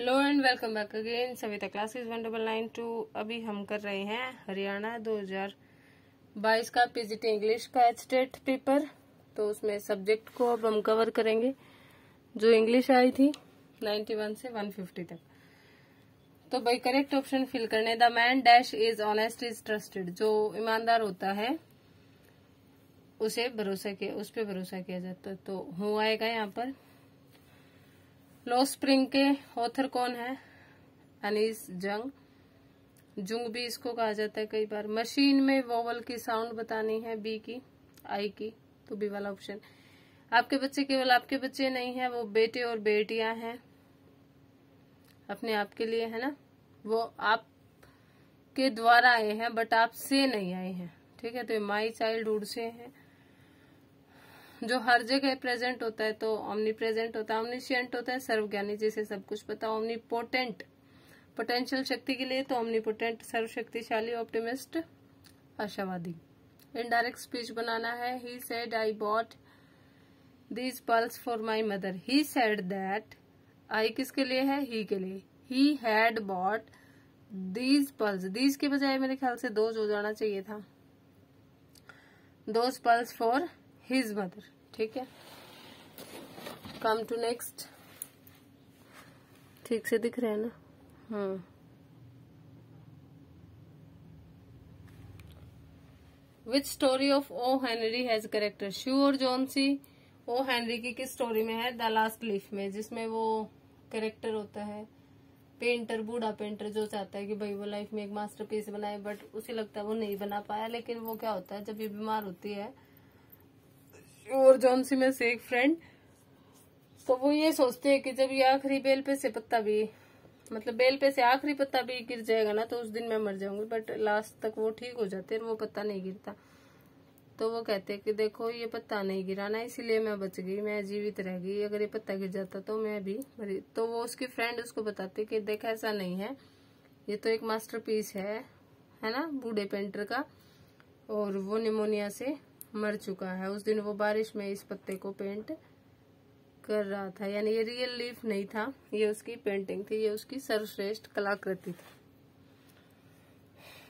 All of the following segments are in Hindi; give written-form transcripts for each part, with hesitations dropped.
Hello and welcome back again Savita classes 1992। अभी हम कर रहे हैं हरियाणा 2022 का पीजीटी इंग्लिश का एचटेट पेपर। तो उसमें सब्जेक्ट को अब हम कवर करेंगे जो इंग्लिश आई थी 91 से 150 तक। तो भाई करेक्ट ऑप्शन फिल करने। The man dash is honest is trusted. जो ईमानदार होता है उस पर भरोसा किया जाता है। तो हूँ आएगा यहाँ पर। लो स्प्रिंग के ऑथर कौन है? अनीस जुंग भी इसको कहा जाता है कई बार। मशीन में वोवल की साउंड बतानी है, बी की, आई की, तो बी वाला ऑप्शन। आपके बच्चे केवल आपके बच्चे नहीं है, वो बेटे और बेटियां हैं, अपने आप के लिए है ना। वो आपके द्वारा आए हैं बट आपसे नहीं आए हैं, ठीक है। तो माई चाइल्डहुड से है। जो हर जगह प्रेजेंट होता है तो ओमनी प्रेजेंट होता है। ओमनिशिएंट होता है सर्वज्ञानी, जिसे सब कुछ पता। ओमनीपोटेंट पोटेंशियल शक्ति के लिए, तो ओमनीपोटेंट सर्वशक्तिशाली। ऑप्टिमिस्ट आशावादी। इनडायरेक्ट स्पीच बनाना है। He said I bought these pulse for my mother. He said that, I किसके लिए है? ही के लिए। He had bought these pulse, these के बजाय मेरे ख्याल से दोज हो जाना चाहिए था। Those pulse for his mother, ठीक है। Come to next. ठीक से दिख रहे हैं ना? Which story of O Henry has character? Sue और जॉन्सी ओ हेनरी की किस स्टोरी में है? द लास्ट लीफ में, जिसमें वो करेक्टर होता है पेंटर, बूढ़ा पेंटर, जो चाहता है कि भाई वो लाइफ में एक मास्टरपीस बनाए, बट उसे लगता है वो नहीं बना पाया। लेकिन वो क्या होता है, जब ये बीमार होती है और जॉन्सी में से एक फ्रेंड, तो वो ये सोचते हैं कि जब ये आखिरी बेल पे से पत्ता भी, मतलब बेल पे से आखिरी पत्ता भी गिर जाएगा ना, तो उस दिन मैं मर जाऊंगी। बट लास्ट तक वो ठीक हो जाते हैं, वो पत्ता नहीं गिरता। तो वो कहते हैं कि देखो ये पत्ता नहीं गिरा ना, इसीलिए मैं बच गई, मैं जीवित रह गई। अगर ये पत्ता गिर जाता तो मैं भी मरी। तो वो उसकी फ्रेंड उसको बताते कि देख ऐसा नहीं है, ये तो एक मास्टरपीस है ना, बूढ़े पेंटर का, और वो निमोनिया से मर चुका है। उस दिन वो बारिश में इस पत्ते को पेंट कर रहा था, यानी ये रियल लीफ नहीं था, ये उसकी पेंटिंग थी, ये उसकी सर्वश्रेष्ठ कलाकृति थी।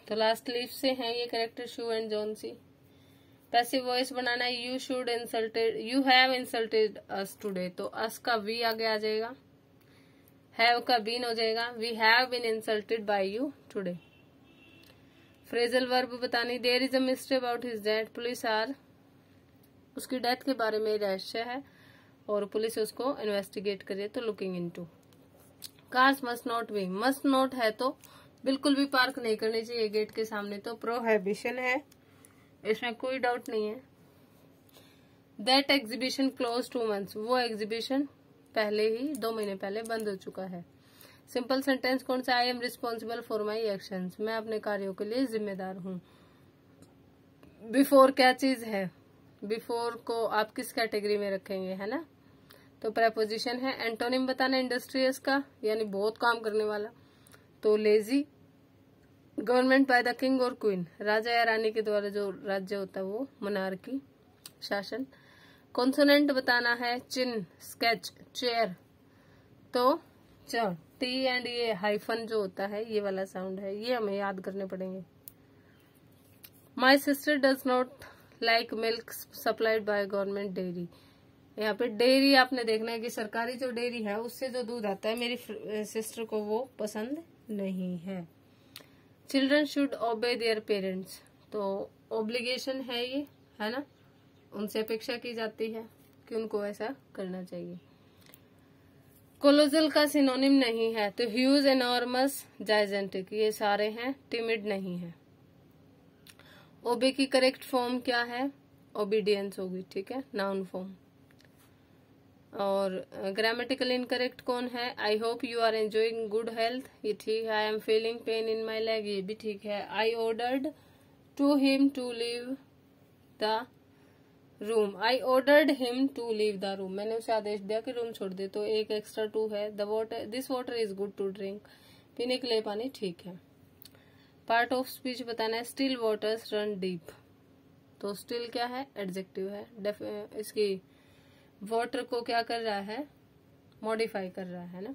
तो लास्ट लीफ से है ये character Sue and Johnsy. Passive voice बनाना है। You should insulted, you have insulted us today, तो अस का वी आगे आ जाएगा, हैव का बीन हो जाएगा। We have been insulted by you today. Phrasal verb बतानी। There is a mystery about his death. Police are, उसकी डेथ के बारे में रहस्य है और पुलिस उसको इन्वेस्टिगेट करे, तो looking into. Cars must not be, must not है तो बिल्कुल भी पार्क नहीं करनी चाहिए गेट के सामने, तो प्रोहिबिशन है, इसमें कोई डाउट नहीं है। दैट एग्जीबिशन क्लोज 2 months, वो एग्जीबिशन पहले ही 2 महीने पहले बंद हो चुका है। सिंपल सेंटेंस कौन सा? I am responsible for my actions, मैं अपने कार्यों के लिए जिम्मेदार हूँ। बिफोर क्या चीज है? बिफोर को आप किस कैटेगरी में रखेंगे, है ना? तो प्रेपोजिशन है। एंटोनिम बताना इंडस्ट्रियस का, यानी बहुत काम करने वाला, तो lazy. Government by the king और क्वीन, राजा या रानी के द्वारा जो राज्य होता है वो मोनार्की, शासन। कॉन्सोनेंट बताना है। चिन्ह, स्केच, चेयर, तो च, टी एंड ये हाइफन जो होता है, ये वाला साउंड है, ये हमें याद करने पड़ेंगे। My sister does not like milk supplied by government dairy, यहाँ पे डेयरी आपने देखना है कि सरकारी जो डेयरी है उससे जो दूध आता है, मेरी सिस्टर को वो पसंद नहीं है। चिल्ड्रन शुड ओबे देयर पेरेंट्स, तो ऑब्लिगेशन है ये, है ना, उनसे अपेक्षा की जाती है कि उनको ऐसा करना चाहिए। कोलोजल का सिनोनिम नहीं है, तो ह्यूज, एनॉर्मस, जाइजेंटिक, ये सारे हैं। टिमिड नहीं है। ओबे की करेक्ट फॉर्म क्या है? ओबीडियंस होगी, ठीक है, नाउन फॉर्म। और ग्रामेटिकल इनकरेक्ट कौन है? I hope you are enjoying good health, ये ठीक है। I am feeling pain in my leg, ये भी ठीक है। I ordered to him to leave the room, I ordered him to leave the room, मैंने उसे आदेश दिया कि रूम छोड़ दे, तो एक एक्स्ट्रा टू है। The water, this water is good to drink, पीने के लिए पानी ठीक है। पार्ट ऑफ स्पीच बताना है। स्टिल वाटर्स रन डीप, तो स्टिल क्या है? एडजेक्टिव है। इसकी वाटर को क्या कर रहा है? मॉडिफाई कर रहा है ना।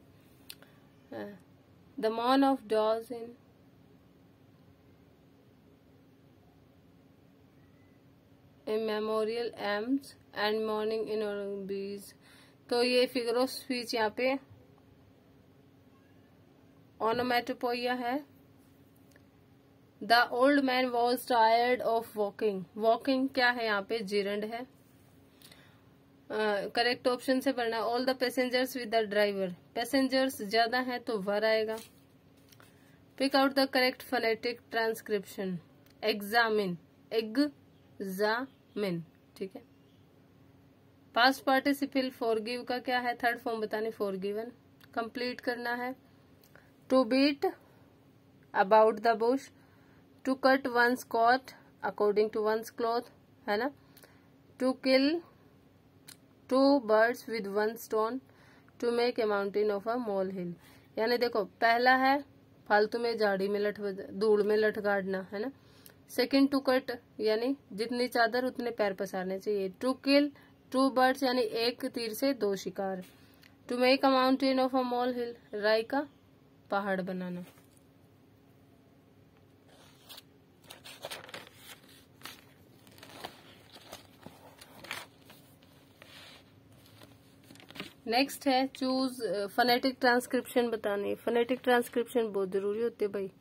The morn of dodge in memorial aims and morning in bees. तो ये फिगर ऑफ स्पीच यहाँ पे ओनोमेटोपोइया है। The old man was tired of walking. Walking क्या है यहाँ पे, जिरंड है। करेक्ट ऑप्शन से पढ़ना। All the passengers with the driver. Passengers ज्यादा है तो वर आएगा। Pick out the correct phonetic transcription. Examine, examine, ठीक है। पास्ट पार्टिसिपल फॉरगिव का क्या है, थर्ड फॉर्म बतानी, फॉरगिवन। कंप्लीट करना है। To beat about the bush, to cut one's coat according to one's cloth, है ना। To kill two birds with one stone, to make a mountain of a mole hill. यानी देखो, पहला है फालतू में झाड़ी में धूल में लठ गाड़ना, है ना। सेकंड टू कट यानी जितनी चादर उतने पैर पसारने चाहिए। टू किल टू बर्ड्स यानी एक तीर से दो शिकार। To make a mountain of a mole hill, राई का पहाड़ बनाना। नेक्स्ट है चूज फोनेटिक ट्रांसक्रिप्शन बतानी। फोनेटिक ट्रांसक्रिप्शन बहुत जरूरी होती है भाई,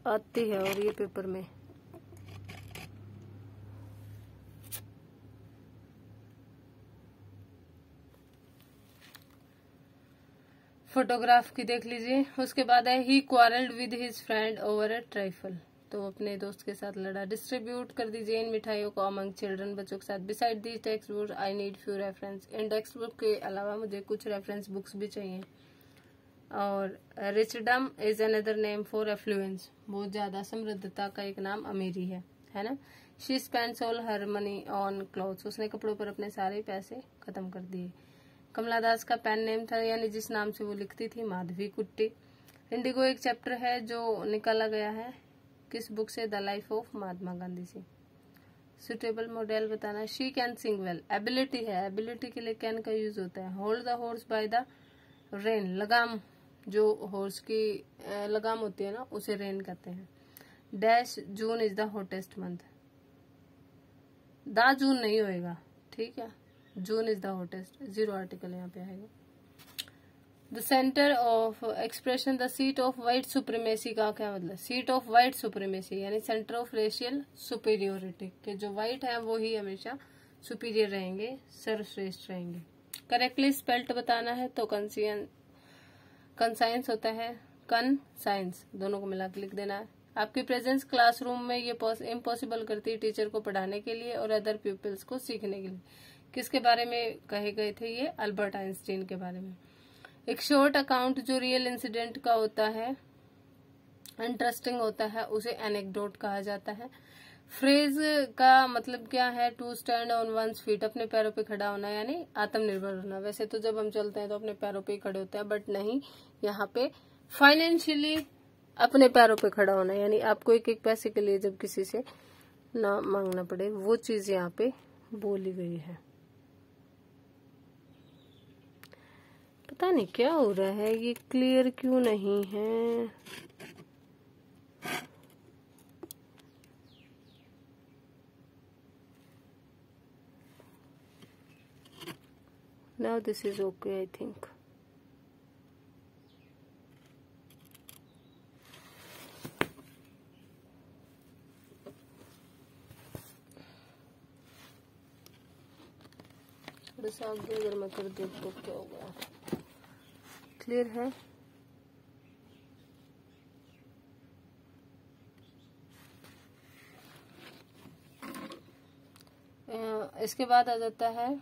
आती है और ये पेपर में। फोटोग्राफ की देख लीजिए। उसके बाद है he quarrelled with his friend over a trifle. तो अपने दोस्त के साथ लड़ा। डिस्ट्रीब्यूट कर दीजिए इन मिठाइयों को अमंग चिल्ड्रन, बच्चों के साथ। Beside the text book I need few reference. इन टेक्स्ट बुक के अलावा मुझे कुछ रेफरेंस बुक्स भी चाहिए। और richdom is another name for affluence. बहुत ज्यादा समृद्धता का एक नाम अमीरी है ना। She spends all her money on clothes. उसने कपड़ों पर अपने सारे पैसे खत्म कर दिए। कमला दास का पेन नेम था, यानी जिस नाम से वो लिखती थी, माधवी कुट्टी। इंडिगो एक चैप्टर है जो निकाला गया है किस बुक से, the life of Mahatma Gandhi से। सुटेबल मॉडल बताना। She can sing well, ability है, एबिलिटी के लिए कैन का यूज होता है। Hold the horse by the rain, लगाम, जो हॉर्स की लगाम होती है ना, उसे रेन कहते हैं। Dash June is the hottest month. The June नहीं होएगा, ठीक है, June is the hottest, zero article यहाँ पे आएगा। The centre of expression, the seat of white supremacy का क्या मतलब, सीट ऑफ व्हाइट सुप्रीमेसी यानी सेंटर ऑफ रेशियल सुपीरियोरिटी, के जो व्हाइट है वो ही हमेशा सुपीरियर रहेंगे, सर्वश्रेष्ठ रहेंगे। करेक्टली स्पेल्ट बताना है तो कंसाइंस होता है, कन साइंस, दोनों को मिला के लिख देना है। आपकी प्रेजेंस क्लासरूम में ये इम्पॉसिबल करती है टीचर को पढ़ाने के लिए और अदर पीपल्स को सीखने के लिए। किसके बारे में कहे गए थे ये, अल्बर्ट आइंस्टीन के बारे में। एक शॉर्ट अकाउंट जो रियल इंसिडेंट का होता है, इंटरेस्टिंग होता है, उसे एनेक्डोट कहा जाता है। फ्रेज का मतलब क्या है, to stand on one's feet, अपने पैरों पे खड़ा होना यानी आत्मनिर्भर होना। वैसे तो जब हम चलते हैं तो अपने पैरों पे ही खड़े होते हैं, बट नहीं, यहाँ पे फाइनेंशियली अपने पैरों पे खड़ा होना यानी आपको एक एक पैसे के लिए जब किसी से ना मांगना पड़े, वो चीज यहाँ पे बोली गई है। पता नहीं क्या हो रहा है, ये क्लियर क्यों नहीं है। Now this is okay, I think. थोड़ा सा आगे अगर मैं कर दूँ तो क्या होगा, क्लियर है। इसके बाद आ जाता है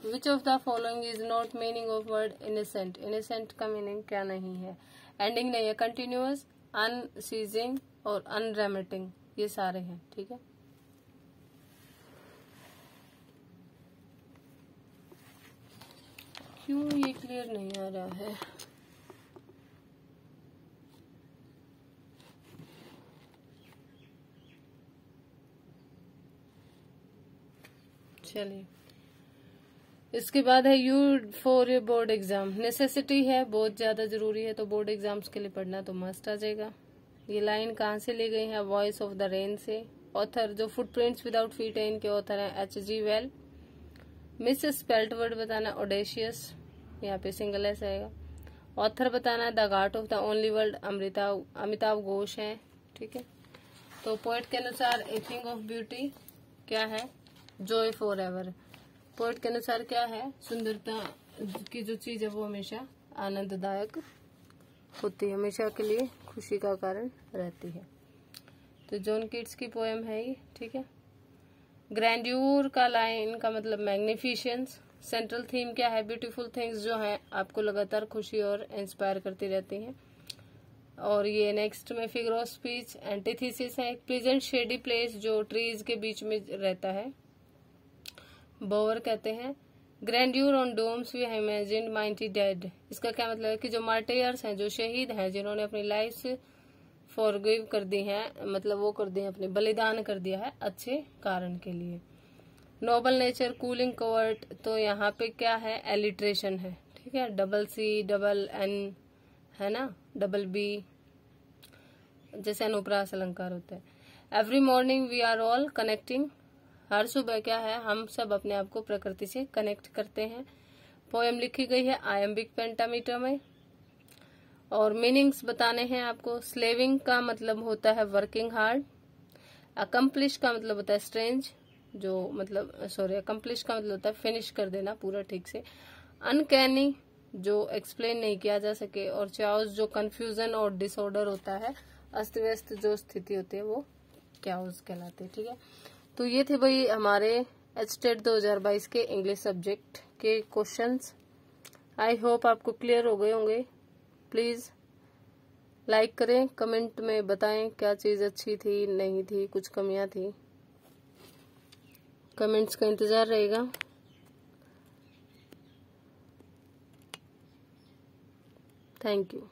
which of the following is not meaning of word innocent. Innocent का मीनिंग क्या नहीं है, एंडिंग नहीं है, कंटिन्यूअस, अनसीजिंग और अनरेमिटिंग, ये सारे हैं, ठीक है। क्यों ये क्लियर नहीं आ रहा है। चलिए इसके बाद है you for your board exam. Necessity है, बहुत ज्यादा जरूरी है, तो बोर्ड एग्जाम्स के लिए पढ़ना तो मस्ट आ जाएगा। ये लाइन कहाँ से ली गई है? वॉइस ऑफ द रेन से। ऑथर जो फुटप्रिंट्स विदाउट फीट है इनके ऑथर है H.G. Well. Miss spelt word बताना ऑडेशियस, यहाँ पे सिंगल एस आएगा। ऑथर बताना है the Ghat of the only world, Amitabh Ghosh है, ठीक है। तो पोएट के अनुसार ए थिंग ऑफ ब्यूटी क्या है? Joy for ever. पोएट के अनुसार क्या है? सुंदरता की जो चीज है वो हमेशा आनंददायक होती है, हमेशा के लिए खुशी का कारण रहती है। तो जॉन कीट्स की पोएम है ये, ठीक है। ग्रैंड्यूर का लाइन का मतलब मैग्निफिशेंस। सेंट्रल थीम क्या है? ब्यूटीफुल थिंग्स जो है आपको लगातार खुशी और इंस्पायर करती रहती हैं। और ये नेक्स्ट में फिगर ऑफ स्पीच। एंटीथीसिस है प्लीजेंट शेडी प्लेस जो ट्रीज के बीच में रहता है, बोवर कहते हैं। Grandeur on domes we have imagined mighty dead. इसका क्या मतलब है कि जो मार्टियर्स हैं, जो शहीद हैं, जिन्होंने अपनी लाइफ फॉरगिव कर दी है, मतलब वो कर दी है, अपने बलिदान कर दिया है अच्छे कारण के लिए। नोबल नेचर कूलिंग कवर्ट, तो यहाँ पे क्या है? एलिट्रेशन है, ठीक है। डबल सी डबल एन है ना, डबल बी, जैसे अनुप्रास अलंकार होता है। Every morning we are all connecting, हर सुबह क्या है? हम सब अपने आप को प्रकृति से कनेक्ट करते हैं। पोएम लिखी गई है आयम्बिक पेंटामीटर में। और मीनिंग्स बताने हैं आपको। स्लेविंग का मतलब होता है वर्किंग हार्ड। अकम्प्लिश का मतलब होता है स्ट्रेंज, जो मतलब अकम्प्लिश का मतलब होता है फिनिश कर देना पूरा ठीक से। अनकैनी जो एक्सप्लेन नहीं किया जा सके। और चाओस जो कंफ्यूजन और डिसऑर्डर होता है, अस्त व्यस्त जो स्थिति होती है वो चाओस कहलाते हैं, ठीक है। तो ये थे भाई हमारे एचटेट 2022 के इंग्लिश सब्जेक्ट के क्वेश्चंस। आई होप आपको क्लियर हो गए होंगे। प्लीज लाइक करें, कमेंट में बताएं क्या चीज अच्छी थी, नहीं थी, कुछ कमियां थी। कमेंट्स का इंतजार रहेगा। Thank you.